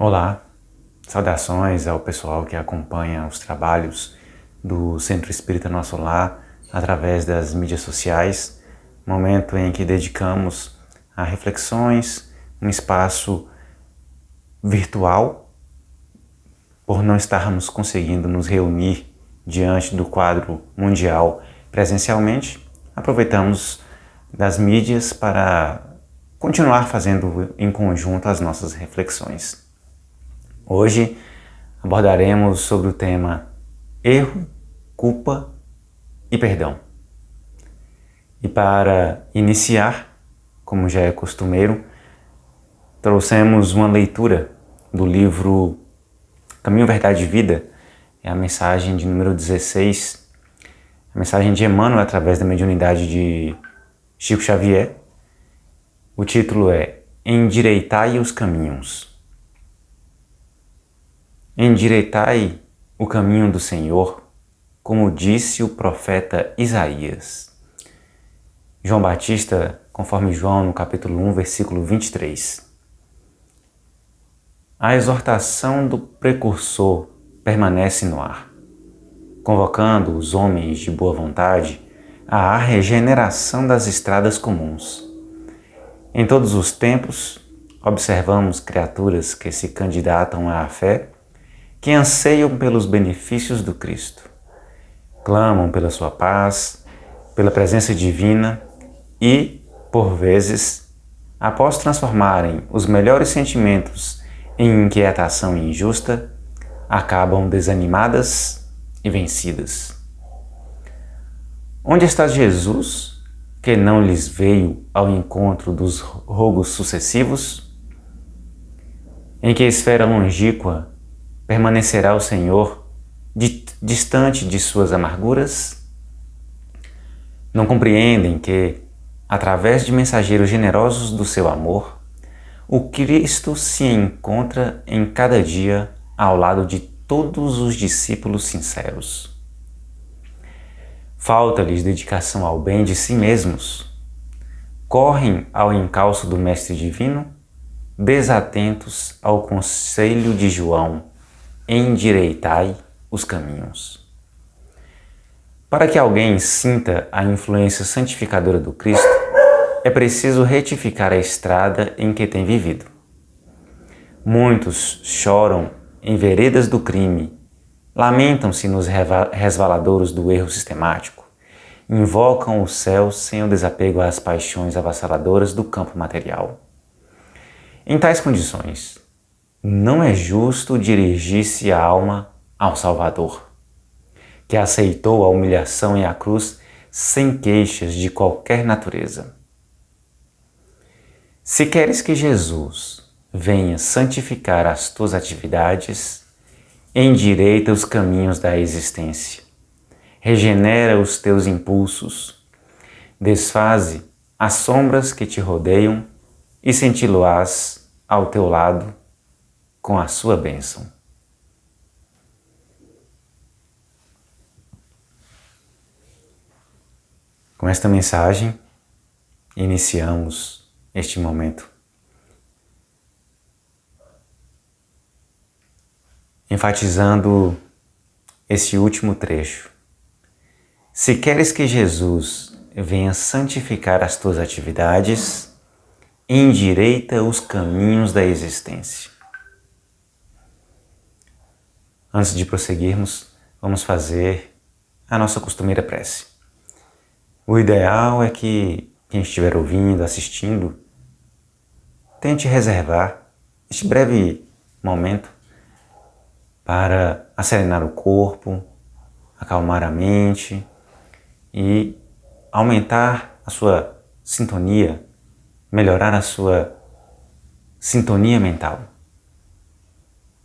Olá, saudações ao pessoal que acompanha os trabalhos do Centro Espírita Nosso Lar através das mídias sociais, momento em que dedicamos a reflexões, um espaço virtual, por não estarmos conseguindo nos reunir diante do quadro mundial presencialmente, aproveitamos das mídias para continuar fazendo em conjunto as nossas reflexões. Hoje abordaremos sobre o tema erro, culpa e perdão. E para iniciar, como já é costumeiro, trouxemos uma leitura do livro Caminho, Verdade e Vida, é a mensagem de número 16, a mensagem de Emmanuel através da mediunidade de Chico Xavier. O título é Endireitai os Caminhos. Endireitai o caminho do Senhor, como disse o profeta Isaías. João Batista, conforme João no capítulo 1, versículo 23. A exortação do precursor permanece no ar, convocando os homens de boa vontade à regeneração das estradas comuns. Em todos os tempos, observamos criaturas que se candidatam à fé, que anseiam pelos benefícios do Cristo, clamam pela sua paz, pela presença divina e, por vezes, após transformarem os melhores sentimentos em inquietação injusta, acabam desanimadas e vencidas. Onde está Jesus, que não lhes veio ao encontro dos rogos sucessivos? Em que esfera longínqua permanecerá o Senhor distante de suas amarguras? Não compreendem que, através de mensageiros generosos do seu amor, o Cristo se encontra em cada dia ao lado de todos os discípulos sinceros. Falta-lhes dedicação ao bem de si mesmos. Correm ao encalço do Mestre Divino, desatentos ao conselho de João, endireitai os caminhos. Para que alguém sinta a influência santificadora do Cristo, é preciso retificar a estrada em que tem vivido. Muitos choram em veredas do crime, lamentam-se nos resvaladouros do erro sistemático, invocam o céu sem o desapego às paixões avassaladoras do campo material. Em tais condições, não é justo dirigir-se a alma ao Salvador, que aceitou a humilhação e a cruz sem queixas de qualquer natureza. Se queres que Jesus venha santificar as tuas atividades, endireita os caminhos da existência, regenera os teus impulsos, desfaze as sombras que te rodeiam e senti-lo-ás ao teu lado com a sua bênção. Com esta mensagem, iniciamos este momento, enfatizando esse último trecho. Se queres que Jesus venha santificar as tuas atividades, endireita os caminhos da existência. Antes de prosseguirmos, vamos fazer a nossa costumeira prece. O ideal é que quem estiver ouvindo, assistindo, tente reservar este breve momento para acerenar o corpo, acalmar a mente e aumentar a sua sintonia, melhorar a sua sintonia mental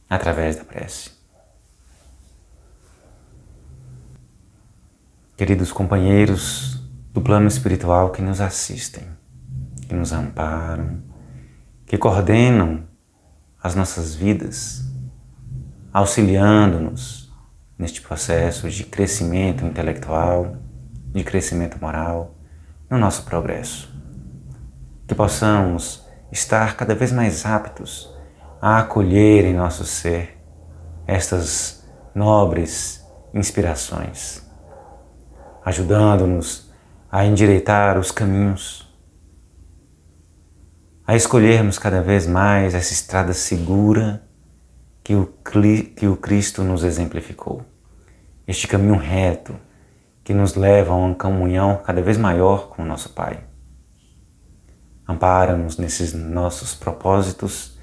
através da prece. Queridos companheiros do plano espiritual que nos assistem, que nos amparam, que coordenam as nossas vidas, auxiliando-nos neste processo de crescimento intelectual, de crescimento moral, no nosso progresso. Que possamos estar cada vez mais aptos a acolher em nosso ser estas nobres inspirações, ajudando-nos a endireitar os caminhos, a escolhermos cada vez mais essa estrada segura que o Cristo nos exemplificou. Este caminho reto que nos leva a uma comunhão cada vez maior com o nosso Pai. Ampara-nos nesses nossos propósitos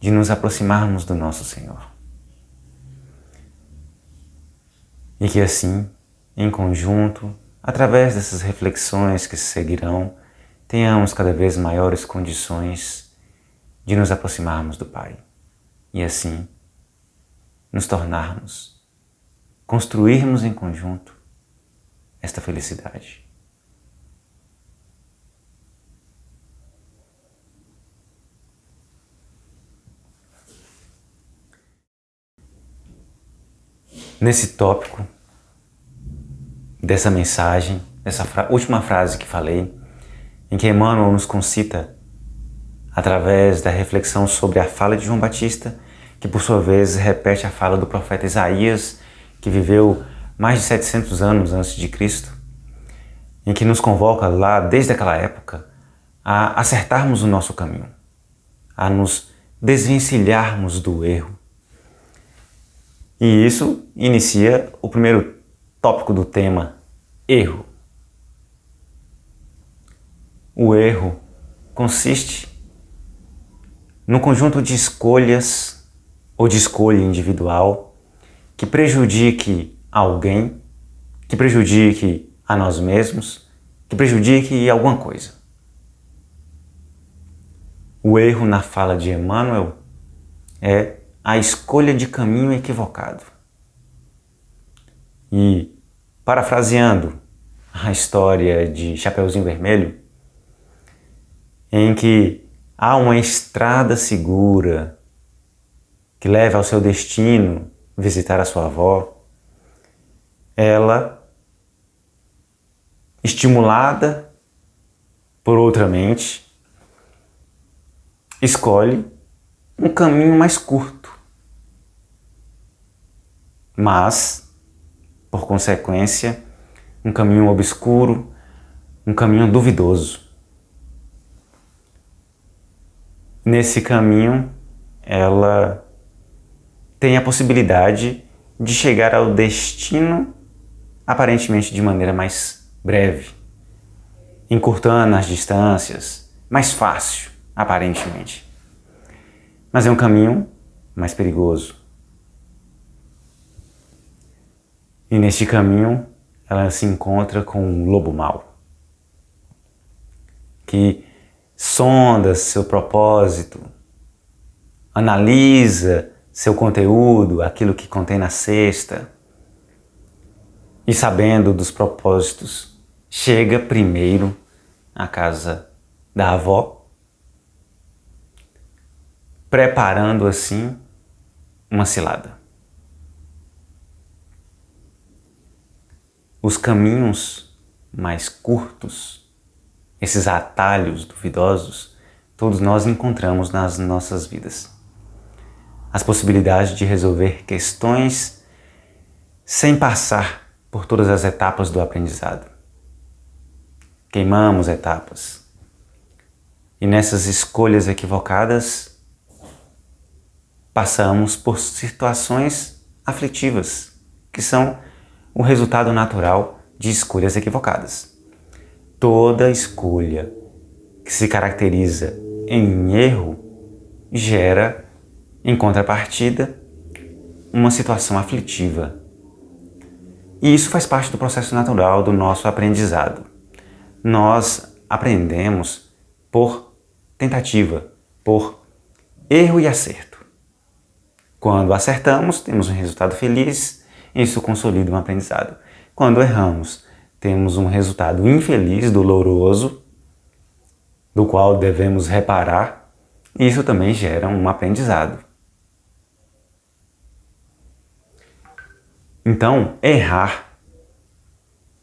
de nos aproximarmos do nosso Senhor. E que assim, em conjunto, através dessas reflexões que seguirão, tenhamos cada vez maiores condições de nos aproximarmos do Pai. E assim, nos tornarmos, construirmos em conjunto esta felicidade. Nesse tópico dessa mensagem, essa última frase que falei, em que Emmanuel nos concita através da reflexão sobre a fala de João Batista, que por sua vez repete a fala do profeta Isaías, que viveu mais de 700 anos antes de Cristo, em que nos convoca lá, desde aquela época, a acertarmos o nosso caminho, a nos desvencilharmos do erro. E isso inicia o primeiro tópico do tema, erro. O erro consiste no conjunto de escolhas ou de escolha individual que prejudique alguém, que prejudique a nós mesmos, que prejudique alguma coisa. O erro na fala de Emmanuel é a escolha de caminho equivocado. E, parafraseando a história de Chapeuzinho Vermelho, em que há uma estrada segura que leva ao seu destino, visitar a sua avó, ela, estimulada por outra mente, escolhe um caminho mais curto, mas, por consequência, um caminho obscuro, um caminho duvidoso. Nesse caminho, ela tem a possibilidade de chegar ao destino aparentemente de maneira mais breve, encurtando as distâncias, mais fácil, aparentemente. Mas é um caminho mais perigoso. E neste caminho, ela se encontra com um lobo mau, que sonda seu propósito, analisa seu conteúdo, aquilo que contém na cesta, e sabendo dos propósitos, chega primeiro à casa da avó, preparando assim uma cilada. Os caminhos mais curtos, esses atalhos duvidosos, todos nós encontramos nas nossas vidas. As possibilidades de resolver questões sem passar por todas as etapas do aprendizado. Queimamos etapas. E nessas escolhas equivocadas, passamos por situações aflitivas, que são o resultado natural de escolhas equivocadas. Toda escolha que se caracteriza em erro gera, em contrapartida, uma situação aflitiva. E isso faz parte do processo natural do nosso aprendizado. Nós aprendemos por tentativa, por erro e acerto. Quando acertamos, temos um resultado feliz, isso consolida um aprendizado. Quando erramos, temos um resultado infeliz, doloroso, do qual devemos reparar, e isso também gera um aprendizado. Então, errar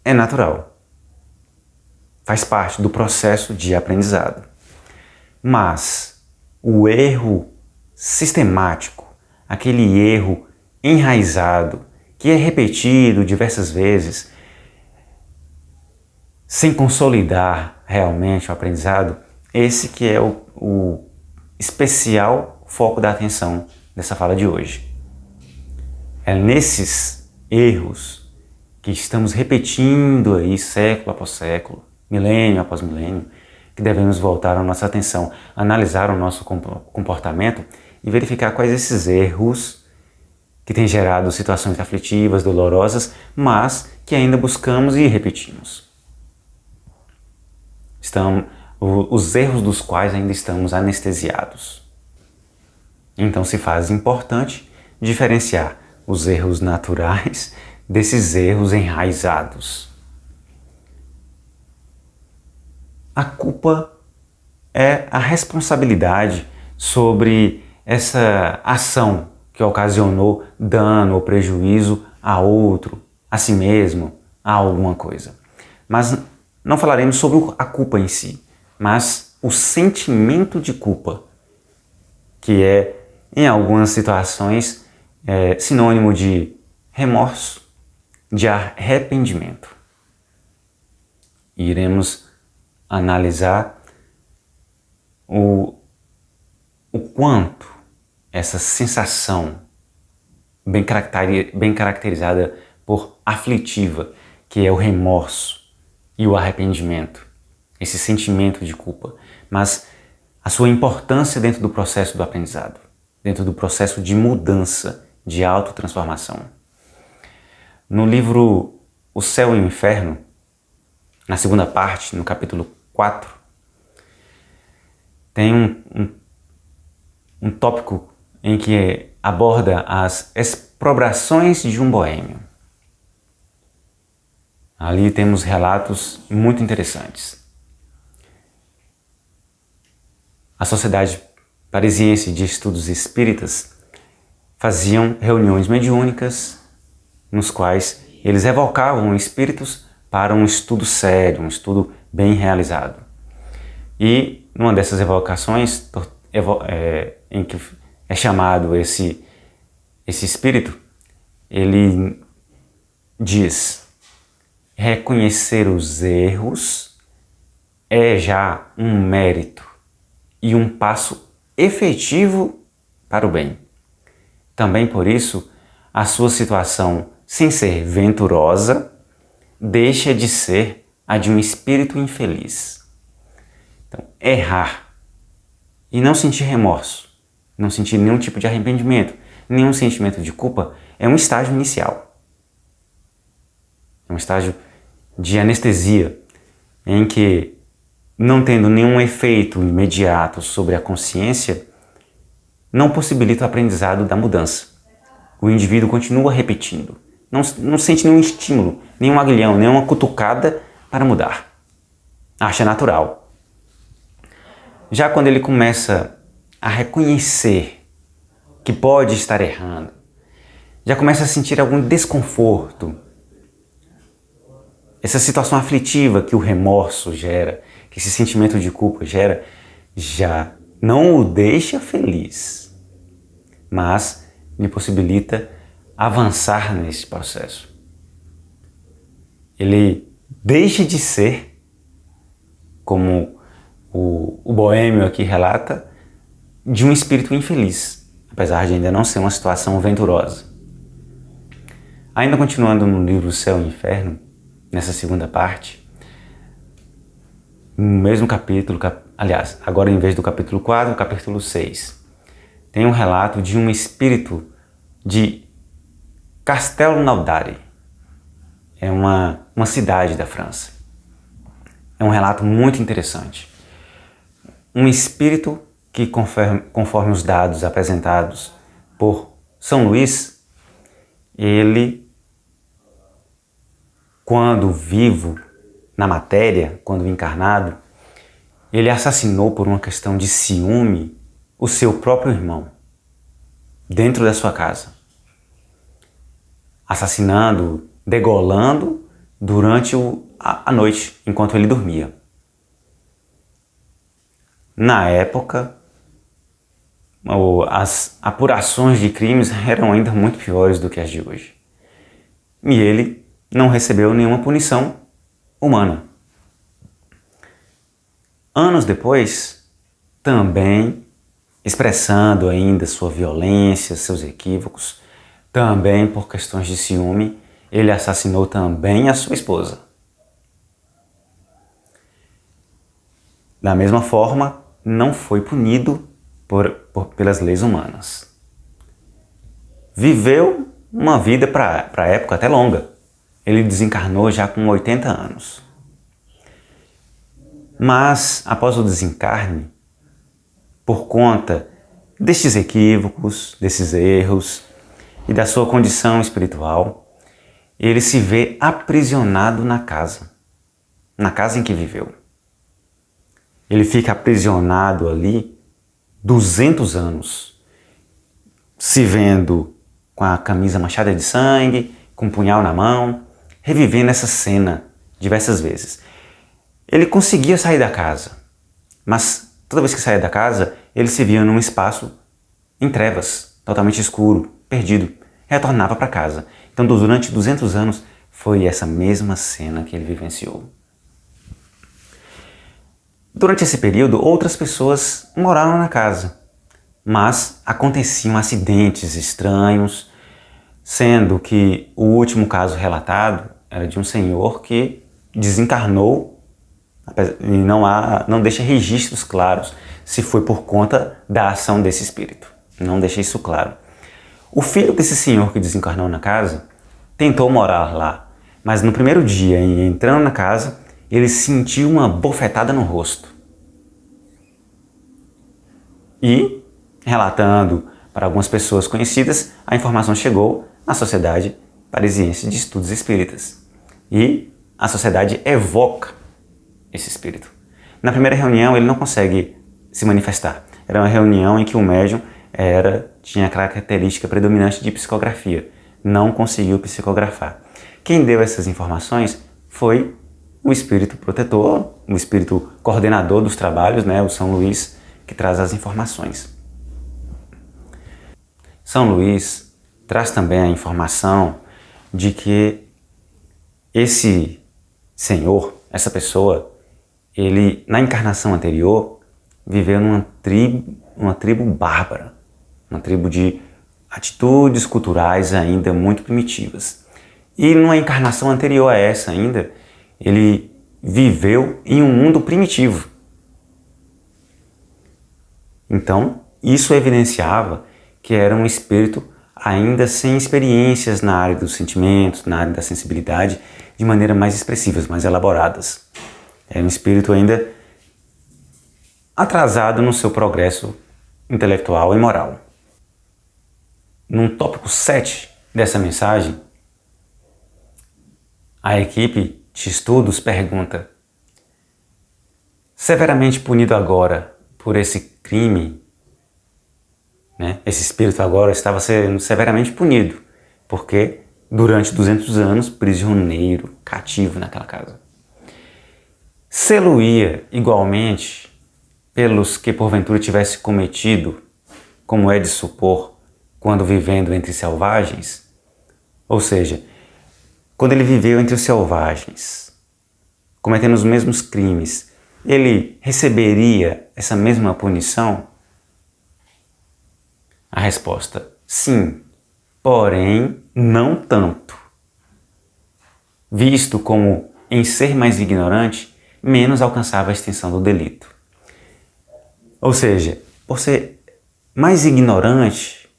é natural. Faz parte do processo de aprendizado. Mas o erro sistemático, aquele erro enraizado, que é repetido diversas vezes, sem consolidar realmente o aprendizado, esse que é o especial foco da atenção dessa fala de hoje. É nesses erros que estamos repetindo aí século após século, milênio após milênio, que devemos voltar a nossa atenção, analisar o nosso comportamento e verificar quais esses erros que têm gerado situações aflitivas, dolorosas, mas que ainda buscamos e repetimos. Os erros dos quais ainda estamos anestesiados. Então se faz importante diferenciar os erros naturais desses erros enraizados. A culpa é a responsabilidade sobre essa ação que ocasionou dano ou prejuízo a outro, a si mesmo, a alguma coisa. Mas não falaremos sobre a culpa em si, mas o sentimento de culpa, que é, em algumas situações, sinônimo de remorso, de arrependimento. Iremos analisar o quanto essa sensação bem caracterizada por aflitiva, que é o remorso e o arrependimento, esse sentimento de culpa, mas a sua importância dentro do processo do aprendizado, dentro do processo de mudança, de autotransformação. No livro O Céu e o Inferno, na segunda parte, no capítulo 4, tem um tópico em que aborda as exprobrações de um boêmio. Ali temos relatos muito interessantes. A Sociedade Parisiense de Estudos Espíritas faziam reuniões mediúnicas nos quais eles evocavam espíritos para um estudo sério, um estudo bem realizado. E numa dessas evocações, em que é chamado esse espírito, ele diz: reconhecer os erros é já um mérito e um passo efetivo para o bem. Também por isso, a sua situação, sem ser venturosa, deixa de ser a de um espírito infeliz. Então, errar e não sentir remorso, não sentir nenhum tipo de arrependimento, nenhum sentimento de culpa, é um estágio inicial. É um estágio de anestesia, em que, não tendo nenhum efeito imediato sobre a consciência, não possibilita o aprendizado da mudança. O indivíduo continua repetindo, não sente nenhum estímulo, nenhum aguilhão, nenhuma cutucada para mudar. Acha natural. Já quando ele começa a reconhecer que pode estar errando, já começa a sentir algum desconforto, essa situação aflitiva que o remorso gera, que esse sentimento de culpa gera, já não o deixa feliz, mas lhe possibilita avançar nesse processo. Ele deixa de ser, como o boêmio aqui relata, de um espírito infeliz, apesar de ainda não ser uma situação venturosa. Ainda continuando no livro Céu e Inferno, nessa segunda parte, no mesmo capítulo, aliás, agora em vez do capítulo 4, capítulo 6, tem um relato de um espírito de Castelnaudary. É uma cidade da França. É um relato muito interessante. Um espírito que, conforme os dados apresentados por São Luís, ele, quando vivo na matéria, quando encarnado, ele assassinou por uma questão de ciúme o seu próprio irmão, dentro da sua casa. Assassinando, degolando durante a noite, enquanto ele dormia. Na época, as apurações de crimes eram ainda muito piores do que as de hoje. E ele não recebeu nenhuma punição humana. Anos depois, também expressando ainda sua violência, seus equívocos, também por questões de ciúme, ele assassinou também a sua esposa. Da mesma forma, não foi punido pelas leis humanas. Viveu uma vida para a época até longa. Ele desencarnou já com 80 anos. Mas, após o desencarne, por conta destes equívocos, desses erros e da sua condição espiritual, ele se vê aprisionado na casa em que viveu. Ele fica aprisionado ali 200 anos, se vendo com a camisa manchada de sangue, com um punhal na mão, revivendo essa cena diversas vezes. Ele conseguia sair da casa, mas toda vez que saía da casa, ele se via num espaço em trevas, totalmente escuro, perdido. Retornava para casa. Então, durante 200 anos, foi essa mesma cena que ele vivenciou. Durante esse período, outras pessoas moraram na casa, mas aconteciam acidentes estranhos, sendo que o último caso relatado era de um senhor que desencarnou e não deixa registros claros se foi por conta da ação desse espírito. Não deixa isso claro. O filho desse senhor que desencarnou na casa tentou morar lá, mas no primeiro dia, entrando na casa, ele sentiu uma bofetada no rosto. E, relatando para algumas pessoas conhecidas, a informação chegou à Sociedade Parisiense de Estudos Espíritas. E a sociedade evoca esse espírito. Na primeira reunião ele não consegue se manifestar. Era uma reunião em que o médium tinha a característica predominante de psicografia. Não conseguiu psicografar. Quem deu essas informações foi o espírito protetor, o espírito coordenador dos trabalhos, o São Luís, que traz as informações. São Luís traz também a informação de que esse senhor, essa pessoa, ele, na encarnação anterior, viveu numa tribo bárbara, uma tribo de atitudes culturais ainda muito primitivas. E numa encarnação anterior a essa ainda, ele viveu em um mundo primitivo. Então, isso evidenciava que era um espírito ainda sem experiências na área dos sentimentos, na área da sensibilidade, de maneira mais expressivas, mais elaboradas. Era um espírito ainda atrasado no seu progresso intelectual e moral. No tópico 7 dessa mensagem, a equipe de estudos pergunta: severamente punido agora por esse crime, esse espírito agora estava sendo severamente punido, porque durante 200 anos prisioneiro, cativo naquela casa. Sê-lo-ia igualmente pelos que porventura tivesse cometido, como é de supor, quando vivendo entre selvagens? Ou seja, quando ele viveu entre os selvagens, cometendo os mesmos crimes, ele receberia essa mesma punição? A resposta: sim, porém não tanto. Visto como, em ser mais ignorante, menos alcançava a extensão do delito. Ou seja, por ser mais ignorante,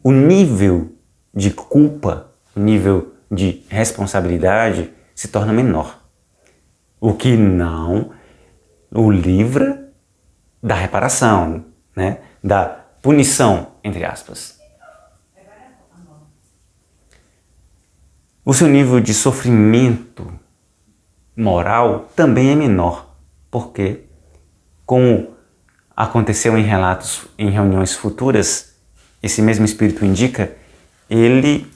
o nível de culpa, o nível de responsabilidade se torna menor. O que não o livra da reparação, da punição, entre aspas. O seu nível de sofrimento moral também é menor, porque, como aconteceu em relatos em reuniões futuras, esse mesmo espírito indica, ele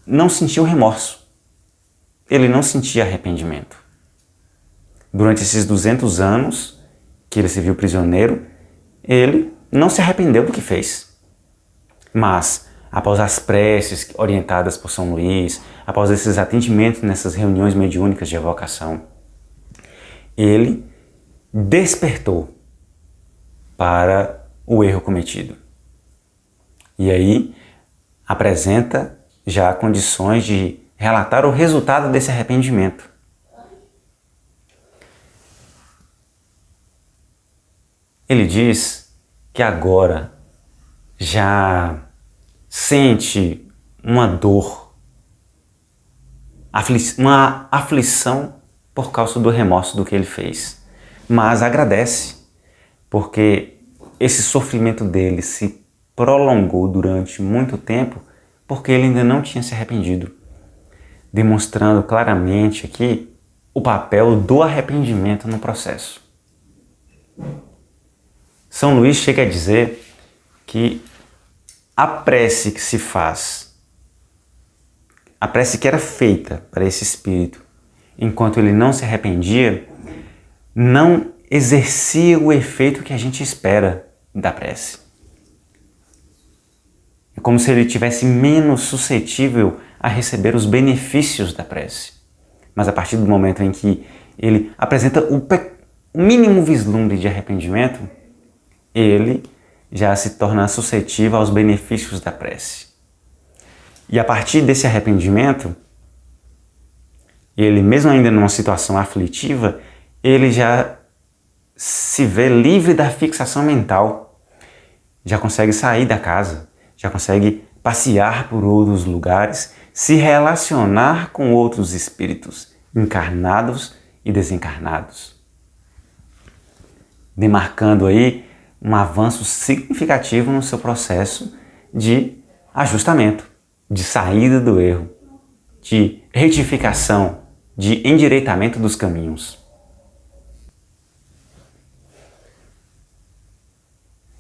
não sentiu remorso, ele não sentia arrependimento. Durante esses 200 anos que ele se viu prisioneiro, ele não se arrependeu do que fez. Mas, após as preces orientadas por São Luís, após esses atendimentos nessas reuniões mediúnicas de evocação, ele despertou para o erro cometido. E aí apresenta já condições de relatar o resultado desse arrependimento. Ele diz que agora já sente uma dor, uma aflição por causa do remorso do que ele fez, mas agradece, porque esse sofrimento dele se prolongou durante muito tempo porque ele ainda não tinha se arrependido, demonstrando claramente aqui o papel do arrependimento no processo. São Luís chega a dizer que a prece que se faz, a prece que era feita para esse espírito, enquanto ele não se arrependia, não exercia o efeito que a gente espera da prece. É como se ele tivesse menos suscetível a receber os benefícios da prece. Mas a partir do momento em que ele apresenta o mínimo vislumbre de arrependimento, ele já se torna suscetível aos benefícios da prece. E a partir desse arrependimento, ele, mesmo ainda numa situação aflitiva, ele já se vê livre da fixação mental, já consegue sair da casa, já consegue passear por outros lugares, se relacionar com outros espíritos, encarnados e desencarnados, demarcando aí um avanço significativo no seu processo de ajustamento, de saída do erro, de retificação, de endireitamento dos caminhos.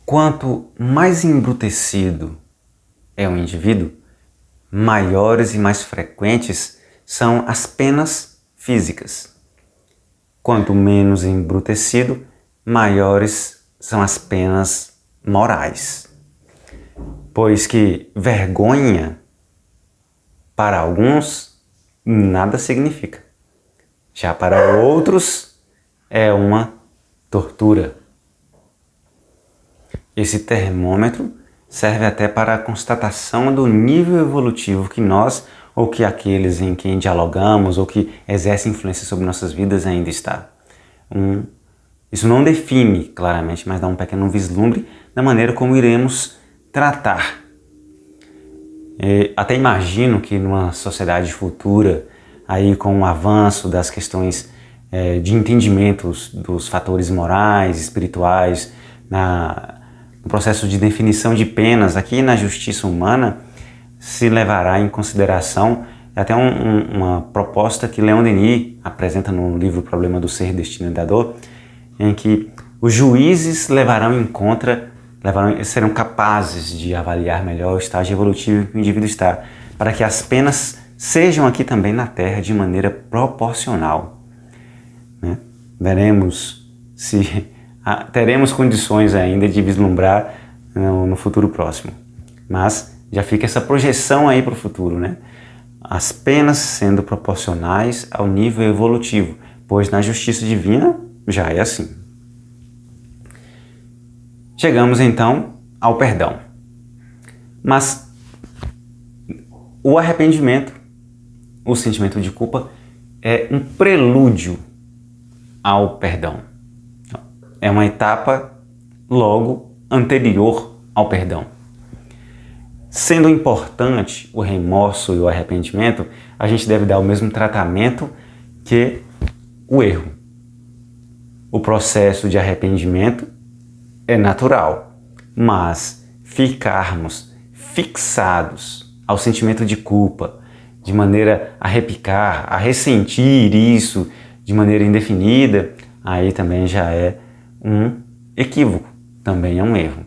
Quanto mais embrutecido é o indivíduo, maiores e mais frequentes são as penas físicas. Quanto menos embrutecido, maiores são as penas morais. Pois que vergonha, para alguns, nada significa. Já para outros, é uma tortura. Esse termômetro serve até para a constatação do nível evolutivo que nós, ou que aqueles em quem dialogamos, ou que exercem influência sobre nossas vidas ainda está. Isso não define claramente, mas dá um pequeno vislumbre da maneira como iremos tratar. Até imagino que numa sociedade futura, aí com o avanço das questões de entendimentos dos fatores morais, espirituais, no processo de definição de penas aqui na justiça humana, se levará em consideração até uma proposta que Leon Denis apresenta no livro O Problema do Ser, Destino e da Dor, em que os juízes serão capazes de avaliar melhor o estágio evolutivo que o indivíduo está, para que as penas sejam aqui também na Terra de maneira proporcional. Né? Veremos se teremos condições ainda de vislumbrar no futuro próximo. Mas já fica essa projeção aí para o futuro, né? As penas sendo proporcionais ao nível evolutivo, pois na justiça divina já é assim. Chegamos então ao perdão. Mas o arrependimento, o sentimento de culpa, é um prelúdio ao perdão. É uma etapa logo anterior ao perdão. Sendo importante o remorso e o arrependimento, a gente deve dar o mesmo tratamento que o erro. O processo de arrependimento é natural, mas ficarmos fixados ao sentimento de culpa, de maneira a repicar, a ressentir isso de maneira indefinida, aí também já é um equívoco, também é um erro.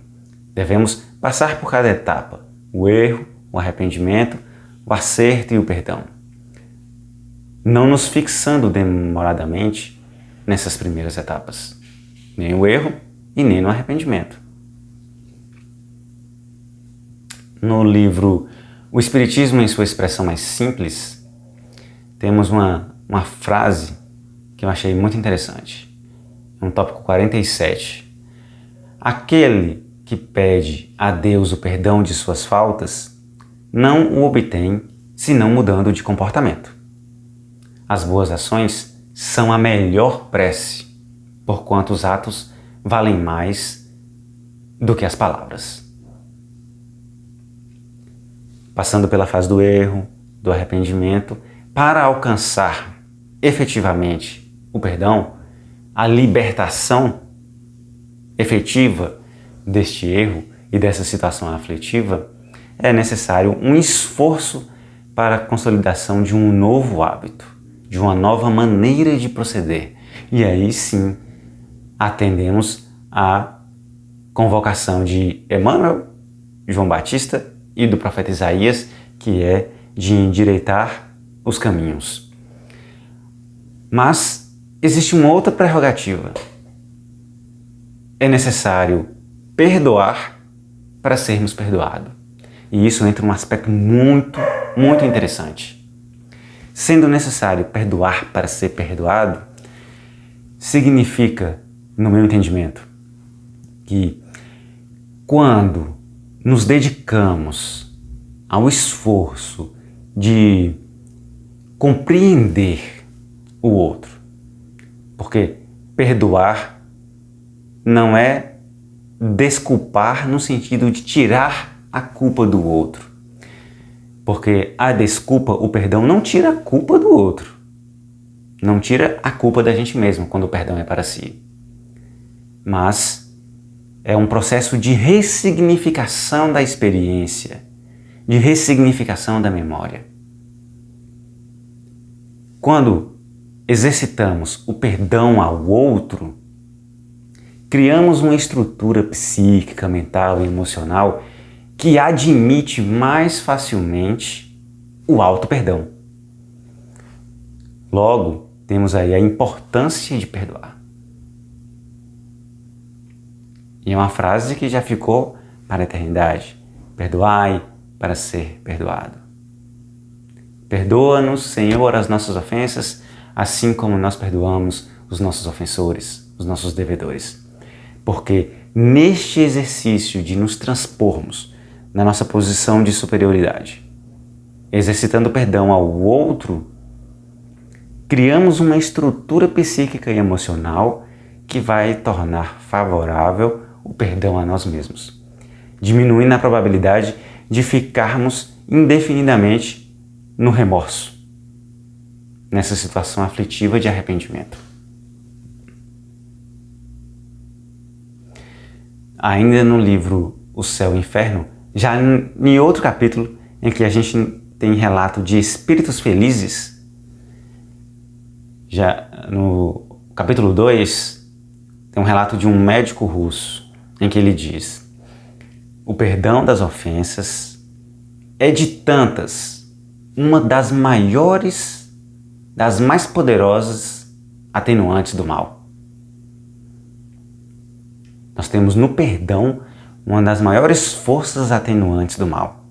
Devemos passar por cada etapa, o erro, o arrependimento, o acerto e o perdão. Não nos fixando demoradamente nessas primeiras etapas, nem o erro e nem no arrependimento. No livro O Espiritismo em sua expressão mais simples, temos uma frase que eu achei muito interessante. No tópico 47. Aquele que pede a Deus o perdão de suas faltas não o obtém senão mudando de comportamento. As boas ações são a melhor prece, porquanto os atos valem mais do que as palavras. Passando pela fase do erro, do arrependimento, para alcançar efetivamente o perdão, a libertação efetiva deste erro e dessa situação aflitiva, é necessário um esforço para a consolidação de um novo hábito, de uma nova maneira de proceder. E aí sim atendemos à convocação de Emmanuel, João Batista e do profeta Isaías, que é de endireitar os caminhos. Mas existe uma outra prerrogativa. É necessário perdoar para sermos perdoados. E isso entra num aspecto muito interessante. Sendo necessário perdoar para ser perdoado, significa, no meu entendimento, que quando nos dedicamos ao esforço de compreender o outro, porque perdoar não é desculpar no sentido de tirar a culpa do outro, porque a desculpa, o perdão, não tira a culpa do outro, não tira a culpa da gente mesmo quando o perdão é para si, mas é um processo de ressignificação da experiência, de ressignificação da memória. Quando exercitamos o perdão ao outro, criamos uma estrutura psíquica, mental e emocional que admite mais facilmente o auto-perdão. Logo, temos aí a importância de perdoar. E é uma frase que já ficou para a eternidade. Perdoai para ser perdoado. Perdoa-nos, Senhor, as nossas ofensas, assim como nós perdoamos os nossos ofensores, os nossos devedores. Porque neste exercício de nos transpormos na nossa posição de superioridade, exercitando perdão ao outro, criamos uma estrutura psíquica e emocional que vai tornar favorável o perdão a nós mesmos, diminuindo a probabilidade de ficarmos indefinidamente no remorso, nessa situação aflitiva de arrependimento. Ainda no livro O Céu e o Inferno, já em outro capítulo em que a gente tem relato de espíritos felizes, já no capítulo 2, tem um relato de um médico russo, em que ele diz: o perdão das ofensas é de tantas uma das maiores, das mais poderosas atenuantes do mal. Nós temos no perdão uma das maiores forças atenuantes do mal.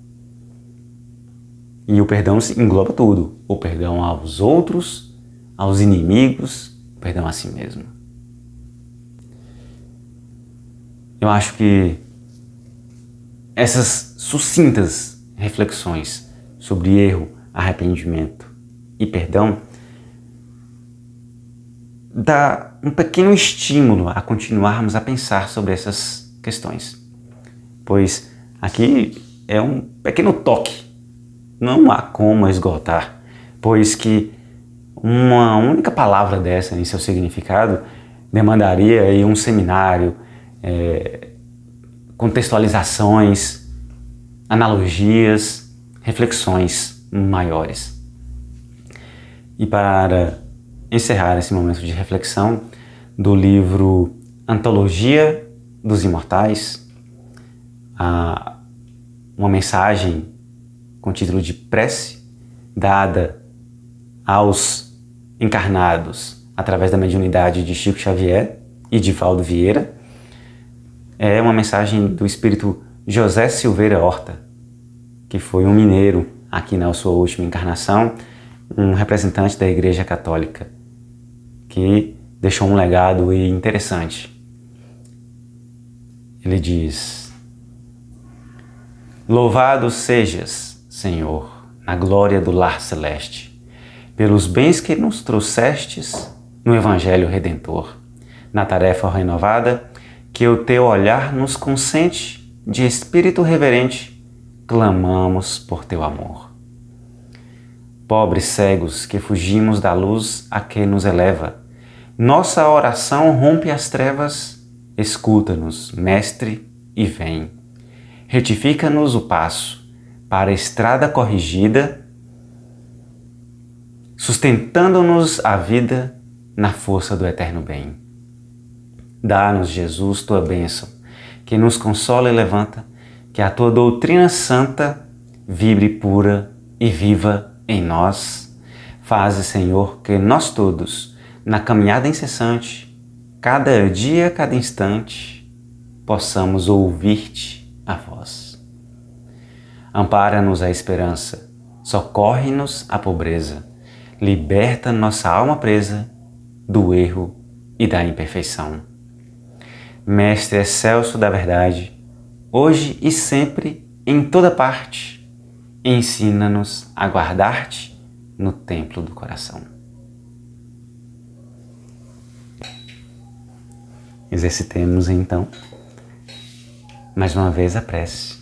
E o perdão engloba tudo: o perdão aos outros, aos inimigos, o perdão a si mesmo. Eu acho que essas sucintas reflexões sobre erro, arrependimento e perdão dá um pequeno estímulo a continuarmos a pensar sobre essas questões. Pois aqui é um pequeno toque, não há como esgotar, pois que uma única palavra dessa em seu significado demandaria aí um seminário, contextualizações, analogias, reflexões maiores. E para encerrar esse momento de reflexão do livro Antologia dos Imortais, uma mensagem com o título de Prece, dada aos encarnados através da mediunidade de Chico Xavier e de Valdo Vieira, é uma mensagem do espírito José Silveira Horta, que foi um mineiro aqui na sua última encarnação, um representante da Igreja Católica, que deixou um legado interessante. Ele diz: Louvado sejas, Senhor, na glória do lar celeste, pelos bens que nos trouxestes no Evangelho Redentor, na tarefa renovada que o teu olhar nos consente, de espírito reverente, clamamos por teu amor. Pobres cegos que fugimos da luz a que nos eleva, nossa oração rompe as trevas, escuta-nos, Mestre, e vem. Retifica-nos o passo para a estrada corrigida, sustentando-nos a vida na força do eterno bem. Dá-nos, Jesus, tua bênção, que nos consola e levanta, que a tua doutrina santa vibre pura e viva em nós. Faze, Senhor, que nós todos, na caminhada incessante, cada dia, cada instante, possamos ouvir-te a voz. Ampara-nos a esperança, socorre-nos a pobreza, liberta nossa alma presa do erro e da imperfeição. Mestre excelso da verdade, hoje e sempre, em toda parte, ensina-nos a guardar-te no templo do coração. Exercitemos então, mais uma vez, a prece.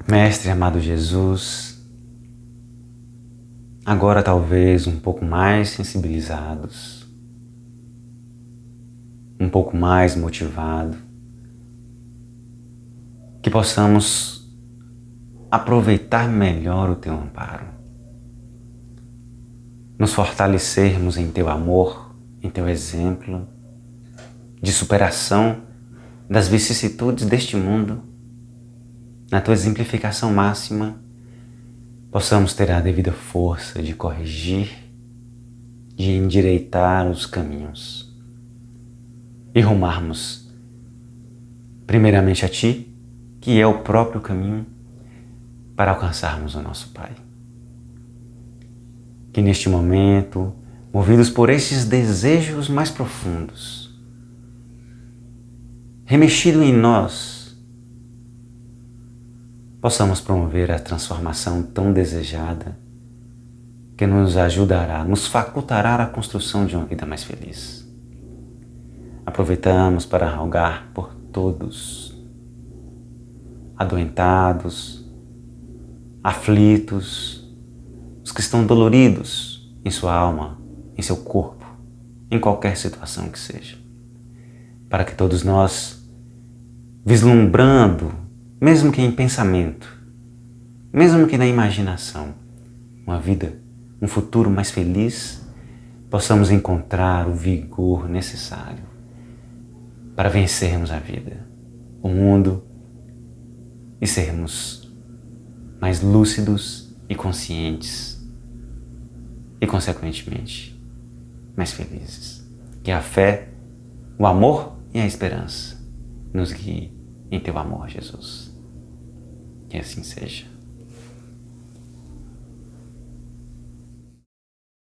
Mestre amado Jesus, agora talvez um pouco mais sensibilizados, um pouco mais motivados, que possamos aproveitar melhor o teu amparo, nos fortalecermos em teu amor, em teu exemplo de superação das vicissitudes deste mundo, na tua exemplificação máxima, possamos ter a devida força de corrigir, de endireitar os caminhos e rumarmos primeiramente a Ti, que é o próprio caminho, para alcançarmos o nosso Pai. Que neste momento, movidos por estes desejos mais profundos, remexido em nós, possamos promover a transformação tão desejada que nos ajudará, nos facultará a construção de uma vida mais feliz. Aproveitamos para rogar por todos, adoentados, aflitos, os que estão doloridos em sua alma, em seu corpo, em qualquer situação que seja, para que todos nós, vislumbrando, mesmo que em pensamento, mesmo que na imaginação, uma vida, um futuro mais feliz, possamos encontrar o vigor necessário para vencermos a vida, o mundo e sermos mais lúcidos e conscientes e, consequentemente, mais felizes. Que a fé, o amor e a esperança nos guiem em teu amor, Jesus. Que assim seja.